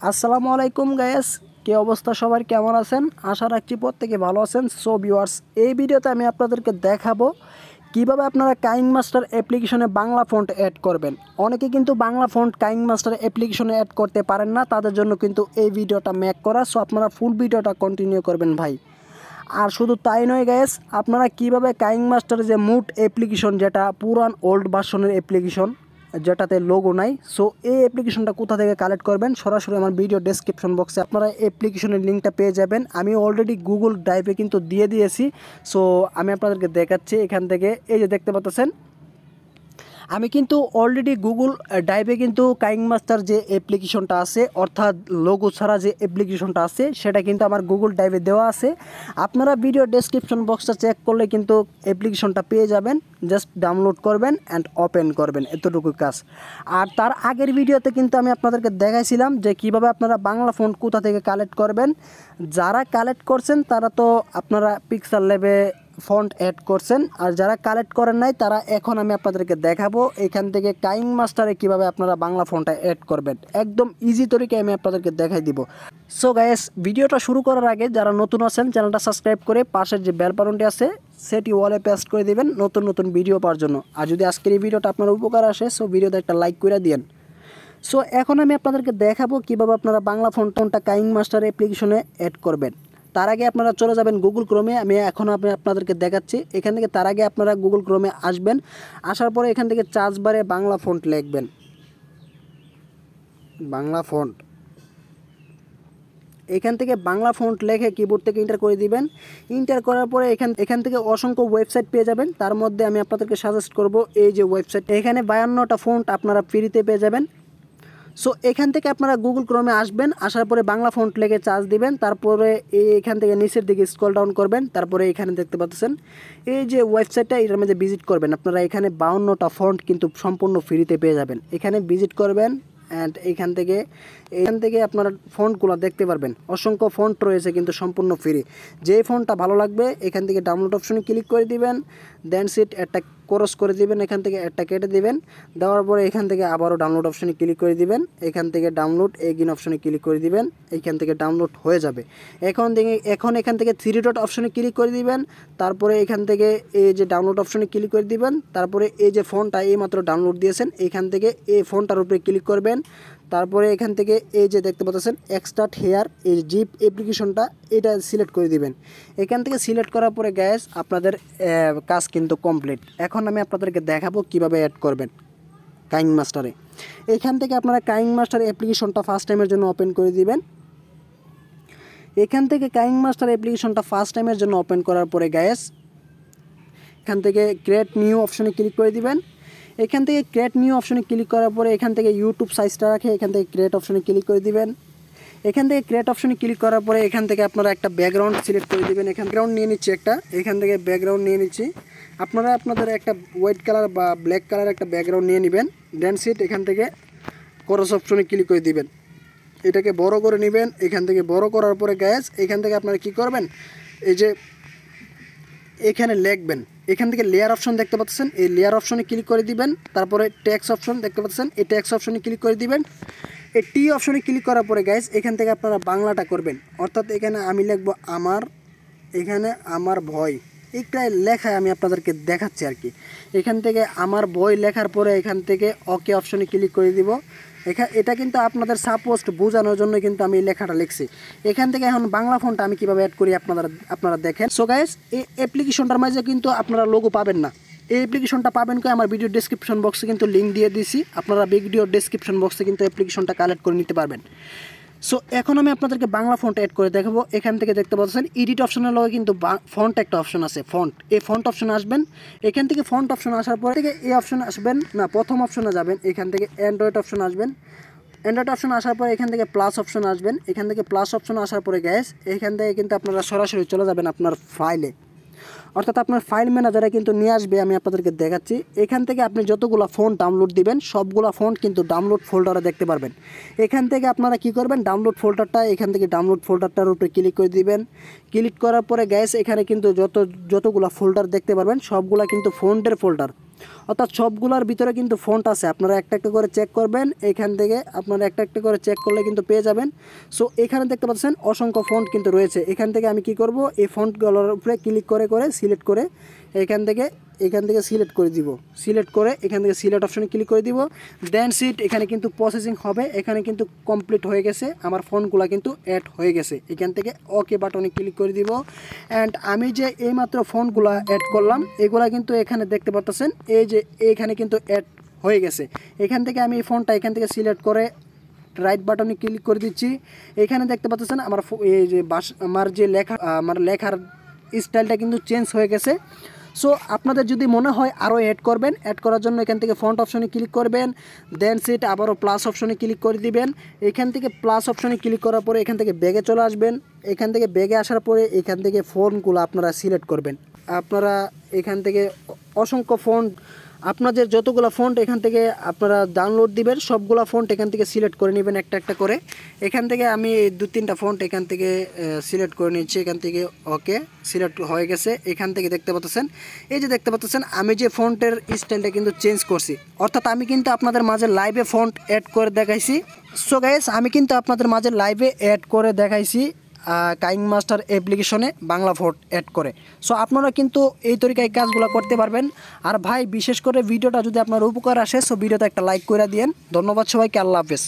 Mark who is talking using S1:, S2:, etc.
S1: আসসালামু আলাইকুম গাইস, কি অবস্থা সবার, কেমন আছেন? আশা রাখছি প্রত্যেকে ভালো আছেন। সো ভিউয়ার্স, এই ভিডিওতে আমি আপনাদেরকে দেখাবো কিভাবে আপনারা কাইনমাস্টার অ্যাপ্লিকেশনে বাংলা ফন্ট অ্যাড করবেন। অনেকে কিন্তু বাংলা ফন্ট কাইনমাস্টার অ্যাপ্লিকেশনে অ্যাড করতে পারেন না, তাদের জন্য কিন্তু এই ভিডিওটা মেক করা। সো আপনারা ফুল ভিডিওটা কন্টিনিউ করবেন ভাই। আর শুধু তাই নয় গাইস, আপনারা কিভাবে কাইনমাস্টার যে মুড অ্যাপ্লিকেশন, যেটা পুরান ওল্ড ভার্সনের অ্যাপ্লিকেশন, যেটাতে লোগো নাই, সো এই অ্যাপ্লিকেশনটা কোথা থেকে কালেক্ট করবেন, সরাসরি আমার ভিডিও ডেসক্রিপশন বক্সে আপনারা অ্যাপ্লিকেশনের লিঙ্কটা পেয়ে যাবেন। আমি অলরেডি গুগল ড্রাইভে কিন্তু দিয়ে দিয়েছি। সো আমি আপনাদেরকে দেখাচ্ছি এখান থেকে। এই যে দেখতে পাচ্ছেন, আমি কিন্তু অলরেডি গুগল ড্রাইভে কিন্তু কাইনমাস্টার যে অ্যাপ্লিকেশনটা আছে, অর্থাৎ লোগো ছাড়া যে অ্যাপ্লিকেশনটা আছে, সেটা কিন্তু আমার গুগল ড্রাইভে দেওয়া আছে। আপনারা ভিডিও ডেসক্রিপশন বক্সটা চেক করলে কিন্তু অ্যাপ্লিকেশনটা পেয়ে যাবেন। জাস্ট ডাউনলোড করবেন অ্যান্ড ওপেন করবেন, এতটুকু কাজ। আর তার আগের ভিডিওতে কিন্তু আমি আপনাদেরকে দেখাইছিলাম যে কিভাবে আপনারা বাংলা ফন্ট কোথা থেকে কালেক্ট করবেন। যারা কালেক্ট করছেন তারা তো আপনারা পিক্সেল ল্যাবে ফন্ট অ্যাড করছেন, আর যারা কালেক্ট করেন নাই তারা এখন আমি আপনাদেরকে দেখাবো এখান থেকে কাইনমাস্টারে কিভাবে আপনারা বাংলা ফন্টটা অ্যাড করবেন। একদম ইজি তরিকায় আমি আপনাদেরকে দেখাই দিব। সো গাইস, ভিডিওটা শুরু করার আগে যারা নতুন আছেন চ্যানেলটা সাবস্ক্রাইব করে পাশের যে বেল বাটনটি আছে সেটি ওয়ালে পেস্ট করে দিবেন নতুন নতুন ভিডিও পাওয়ার জন্য। আর যদি আজকের এই ভিডিওটা আপনার উপকার আসে, সো ভিডিওতে একটা লাইক করে দিন। সো এখন আমি আপনাদেরকে দেখাবো কিভাবে আপনারা বাংলা ফন্টটা কাইনমাস্টার অ্যাপ্লিকেশনে অ্যাড করবেন। তার আগে আপনারা চলে যাবেন গুগল ক্রোমে। আমি এখন আপনাদেরকে দেখাচ্ছি এখান থেকে। তার আগে আপনারা গুগল ক্রোমে আসবেন, আসার পরে এখান থেকে সার্চ বারে বাংলা ফন্ট লিখবেন, বাংলা ফন্ট। এখান থেকে বাংলা ফন্ট লেখে কিবোর্ড থেকে এন্টার করে দিবেন। এন্টার করার পরে এখান থেকে অসংখ্য ওয়েবসাইট পেয়ে যাবেন। তার মধ্যে আমি আপনাদেরকে সাজেস্ট করব এই যে ওয়েবসাইট, এখানে 52টা ফন্ট আপনারা ফ্রিতে পেয়ে যাবেন। সো এখান থেকে আপনারা গুগল ক্রোমে আসবেন, আসার পরে বাংলা ফন্ট লেগে চার্জ দিবেন। তারপরে এখান থেকে নিচের দিকে স্ক্রল ডাউন করবেন। তারপরে এখানে দেখতে পাচ্ছেন এই যে ওয়েবসাইটটা, এটার মধ্যে ভিজিট করবেন। আপনারা এখানে 52টা ফন্ট কিন্তু সম্পূর্ণ ফ্রিতে পেয়ে যাবেন। এখানে ভিজিট করবেন অ্যান্ড এখান থেকে আপনারা ফন্টগুলো দেখতে পারবেন। অসংখ্য ফন্ট রয়েছে কিন্তু সম্পূর্ণ ফ্রি। যে ফন্টটা ভালো লাগবে এখান থেকে ডাউনলোড অপশনে ক্লিক করে দিবেন। দেন সিট একটা ক্রস করে দিবেন, এখান থেকে একটা কেটে দিবেন। দেওয়ার পরে এখান থেকে আবারও ডাউনলোড অপশনে ক্লিক করে দিবেন। এখান থেকে ডাউনলোড এগিন অপশনে ক্লিক করে দিবেন। এইখান থেকে ডাউনলোড হয়ে যাবে। এখান থেকে 3 ডট অপশনে ক্লিক করে দিবেন। তারপরে এখান থেকে এই যে ডাউনলোড অপশনে ক্লিক করে দিবেন। তারপরে এই যে ফন্টটা এইমাত্র ডাউনলোড দিয়েছেন, এইখান থেকে এই ফন্টটার উপরে ক্লিক করবেন। তারপরে এখান থেকে এই যে দেখতে পাচ্ছেন এক্সট্রাক্ট হেয়ার, এই জিপ অ্যাপ্লিকেশনটা, এটা সিলেক্ট করে দিবেন। এখান থেকে সিলেক্ট করার পরে গ্যাস আপনাদের কাজ কিন্তু কমপ্লিট। এখন আমি আপনাদেরকে দেখাবো কিভাবে অ্যাড করবেন কাইনমাস্টারে। এখান থেকে আপনারা কাইনমাস্টার অ্যাপ্লিকেশনটা ফার্স্ট টাইমের জন্য ওপেন করে দিবেন। এখান থেকে কাইনমাস্টার অ্যাপ্লিকেশনটা ফার্স্ট টাইমের জন্য ওপেন করার পরে গ্যাস এখান থেকে ক্রিয়েট নিউ অপশনে ক্লিক করে দিবেন। এখান থেকে ক্রিয়েট নিউ অপশনে ক্লিক করার পরে এখান থেকে ইউটিউব সাইজটা রাখে এখান থেকে ক্রিয়েট অপশনে ক্লিক করে দিবেন। এখান থেকে ক্রিয়েট অপশনে ক্লিক করার পরে এখান থেকে আপনারা একটা ব্যাকগ্রাউন্ড সিলেক্ট করে দিবেন। ব্যাকগ্রাউন্ড নিয়ে নিচ্ছি একটা, এখান থেকে ব্যাকগ্রাউন্ড নিয়ে নিচ্ছি। আপনারা আপনাদের একটা হোয়াইট কালার বা ব্ল্যাক কালার একটা ব্যাকগ্রাউন্ড নিয়ে নেবেন। দেন সিট এখান থেকে ক্রস অপশনে ক্লিক করে দিবেন। এটাকে বড় করে নেবেন। এখান থেকে বড় করার পরে গ্যাস এখান থেকে আপনারা কি করবেন, এই যে এখানে লিখবেন। এখান থেকে লেয়ার অপশন দেখতে পাচ্ছেন, এই লেয়ার অপশনে ক্লিক করে দিবেন। তারপরে টেক্সট অপশন দেখতে পাচ্ছেন, এই টেক্সট অপশনে ক্লিক করে দিবেন। এই টি অপশনে ক্লিক করার পরে গাইস এখান থেকে আপনারা বাংলাটা করবেন। অর্থাৎ এখানে আমি লিখবো আমার, এখানে আমার ভয়, এইটাই লেখায় আমি আপনাদেরকে দেখাচ্ছি আর কি। এখান থেকে আমার বই লেখার পরে এখান থেকে ওকে অপশনে ক্লিক করে দিব। এটা কিন্তু আপনাদের সাপোজ বোঝানোর জন্য কিন্তু আমি এই লেখাটা লিখছি। এখান থেকে এখন বাংলা ফন্টটা আমি কীভাবে অ্যাড করি আপনারা দেখেন। সো গাইস, এই অ্যাপ্লিকেশনটার মাঝে কিন্তু আপনারা লোগো পাবেন না। এই অ্যাপ্লিকেশনটা পাবেন কি আমার ভিডিও ডেসক্রিপশন বক্সে কিন্তু লিঙ্ক দিয়ে দিয়েছি। আপনারা ভিডিও ডেসক্রিপশন বক্সে কিন্তু অ্যাপ্লিকেশনটা কালেক্ট করে নিতে পারবেন। সো এখন আমি আপনাদেরকে বাংলা ফন্ট অ্যাড করে দেখাবো। এখান থেকে দেখতে পাচ্ছেন এডিট অপশনের লগে কিন্তু ফন্ট একটা অপশন আছে, ফন্ট। এই ফন্ট অপশনে আসবেন। এখান থেকে ফন্ট অপশন আসার পরে থেকে এই অপশনে আসবেন না, প্রথম অপশনে যাবেন। এখান থেকে অ্যান্ড্রয়েড অপশন আসবেন। অ্যান্ড্রয়েড অপশন আসার পরে এখান থেকে প্লাস অপশন আসবেন। এখান থেকে প্লাস অপশন আসার পরে গ্যাস এখান থেকে কিন্তু আপনারা সরাসরি চলে যাবেন আপনার ফাইলে, অর্থাৎ আপনার ফাইল ম্যানেজারে কিন্তু নিয়ে আসবে। আমি আপনাদেরকে দেখাচ্ছি। এখান থেকে আপনি যতগুলো ফন্ট ডাউনলোড দিবেন সবগুলো ফন্ট কিন্তু ডাউনলোড ফোল্ডারে দেখতে পারবেন। এখান থেকে আপনারা কি করবেন, ডাউনলোড ফোল্ডারটা, এখান থেকে ডাউনলোড ফোল্ডারটার উপরে ক্লিক করে দিবেন। ক্লিক করার পরে গ্যাস এখানে কিন্তু যতগুলো ফোল্ডার দেখতে পারবেন সবগুলা কিন্তু ফন্টের ফোল্ডার। অর্থাৎ সবগুলোর ভিতরে কিন্তু ফন্ট আছে, আপনারা একটা একটা করে চেক করবেন। এখান থেকে আপনারা একটা একটা করে চেক করলে কিন্তু পেয়ে যাবেন। সো এখানে দেখতে পাচ্ছেন অসংখ্য ফন্ট কিন্তু রয়েছে। এখান থেকে আমি কি করব, এই ফন্টগুলোর উপরে ক্লিক করে সিলেক্ট করে এখান থেকে সিলেক্ট করে দিব। সিলেক্ট করে এখান থেকে সিলেক্ট অপশনে ক্লিক করে দিব। দেন সিট এখানে কিন্তু প্রসেসিং হবে। এখানে কিন্তু কমপ্লিট হয়ে গেছে, আমার ফন্টগুলো কিন্তু অ্যাড হয়ে গেছে। এখান থেকে ওকে বাটনে ক্লিক করে দিব। অ্যান্ড আমি যে এইমাত্র ফন্টগুলো অ্যাড করলাম এগুলা কিন্তু এখানে দেখতে পাচ্ছেন, এই যে এখানে কিন্তু অ্যাড হয়ে গেছে। এখান থেকে আমি এই ফন্টটা এখান থেকে সিলেক্ট করে রাইট বাটনে ক্লিক করে দিচ্ছি। এখানে দেখতে পাচ্ছেন আমার এই যে আমার যে আমার লেখার স্টাইলটা কিন্তু চেঞ্জ হয়ে গেছে। সো আপনাদের যদি মনে হয় আরও অ্যাড করবেন, অ্যাড করার জন্য এখান থেকে ফন্ট অপশনে ক্লিক করবেন। দেন সিট আবারও প্লাস অপশনে ক্লিক করে দিবেন। এখান থেকে প্লাস অপশনে ক্লিক করার পরে এখান থেকে ব্যাগে চলে আসবেন। এখান থেকে ব্যাগে আসার পরে এখান থেকে ফন্টগুলো আপনারা সিলেক্ট করবেন। আপনারা এখান থেকে অসংখ্য ফন্ট, আপনাদের যতগুলো ফন্ট এখান থেকে আপনারা ডাউনলোড দিবেন সবগুলো ফন্ট এখান থেকে সিলেক্ট করে নেবেন একটা একটা করে। এখান থেকে আমি 2-3টা ফন্ট এখান থেকে সিলেক্ট করে নিচ্ছি। এখান থেকে ওকে সিলেক্ট হয়ে গেছে। এখান থেকে দেখতে পাচ্ছেন, এই যে দেখতে পাচ্ছেন আমি যে ফন্টের স্টাইলটা কিন্তু চেঞ্জ করছি, অর্থাৎ আমি কিন্তু আপনাদের মাঝে লাইভে ফন্ট অ্যাড করে দেখাইছি। সো গাইস আমি কিন্তু আপনাদের মাঝে লাইভে অ্যাড করে দেখাইছি KineMaster অ্যাপ্লিকেশনে বাংলা ফন্ট অ্যাড করে। সো আপনারা কিন্তু এই তরিকায় কাজগুলো করতে পারবেন। আর ভাই বিশেষ করে ভিডিওটা যদি আপনার উপকার আসে সো ভিডিওতে একটা লাইক করে দিয়েন। ধন্যবাদ সবাইকে, আল্লাহ হাফেজ।